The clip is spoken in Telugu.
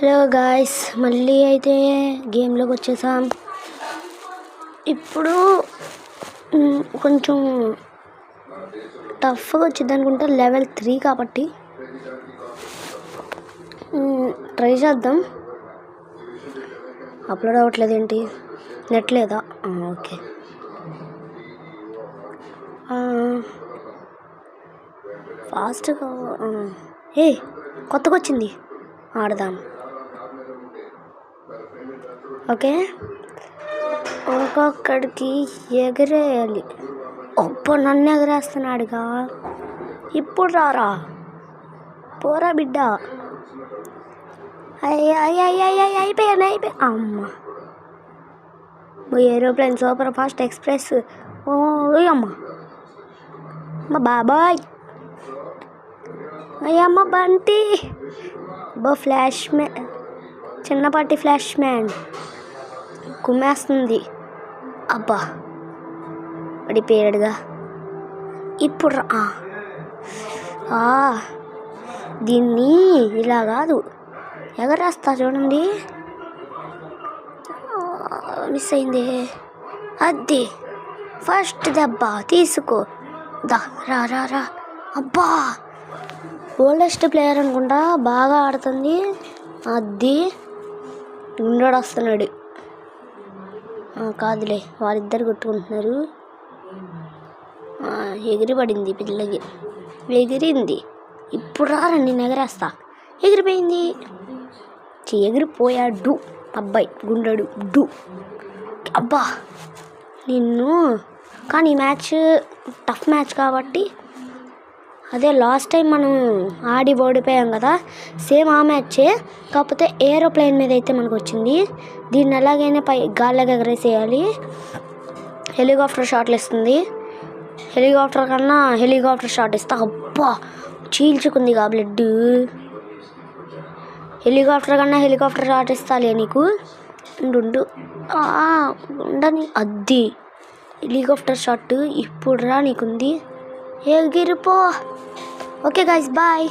హలో గాయ్స్, మళ్ళీ అయితే గేమ్లోకి వచ్చేసాం. ఇప్పుడు కొంచెం టఫ్గా వచ్చింది అనుకుంటే లెవెల్ 3 కాబట్టి ట్రై చేద్దాం. అప్లోడ్ అవ్వట్లేదు ఏంటి? నెట్ లేదా? ఓకే. ఫాస్ట్గా కొత్తగా వచ్చింది, ఆడదాం. ఓకే, ఒక్కొక్కడికి ఎగరేయాలి. నన్ను ఎగరేస్తున్నాడుగా. ఇప్పుడు రారా, పోరా బిడ్డ. అయిపోయాను. అమ్మ, ఏరోప్లేన్ సూపర్ ఫాస్ట్ ఎక్స్ప్రెస్. అమ్మ బాబాయ్, అయ్యమ్మ బంటి. ఫ్లాష్ మ్యాన్, చిన్నపాటి ఫ్లాష్ మ్యాన్ కుమ్మేస్తుంది. అబ్బా, పడిపోయాడుగా. ఇప్పుడు దీన్ని ఇలా కాదు, ఎగరేస్తా చూడండి. మిస్ అయింది. అది ఫస్ట్ దెబ్బ తీసుకో. రా రా రా. అబ్బా, ఓల్డెస్ట్ ప్లేయర్ అనుకుంటా, బాగా ఆడుతుంది. అది గుండెడు వస్తున్నాడు. కాదులే, వాళ్ళిద్దరు కొట్టుకుంటున్నారు. ఎగిరి పడింది పిల్లకి, ఎగిరింది. ఇప్పుడు రారా, నేను ఎగరేస్తా. ఎగిరిపోయింది. ఎగిరిపోయాడు అబ్బాయి, గుండెడు డు. అబ్బా, నిన్ను. కానీ ఈ మ్యాచ్ టఫ్ మ్యాచ్ కాబట్టి, అదే లాస్ట్ టైం మనం ఆడి ఓడిపోయాం కదా, సేమ్ ఆ మ్యాచే, కాకపోతే ఏరోప్లేన్ మీద అయితే మనకు వచ్చింది. దీన్ని ఎలాగైనా గాల్లోకి ఎగరేసేయాలి. హెలికాప్టర్ షాట్లు ఇస్తుంది. హెలికాప్టర్ కన్నా హెలికాప్టర్ షాట్ ఇస్తా. అబ్బా, చీల్చుకుందిగా బ్లడ్. హెలికాప్టర్ కన్నా హెలికాప్టర్ షాట్ ఇస్తాలే నీకు. ఉండని. అది హెలికాప్టర్ షాట్ ఇప్పుడు రా నీకుంది. ఎగిరిపో. Okay guys, bye.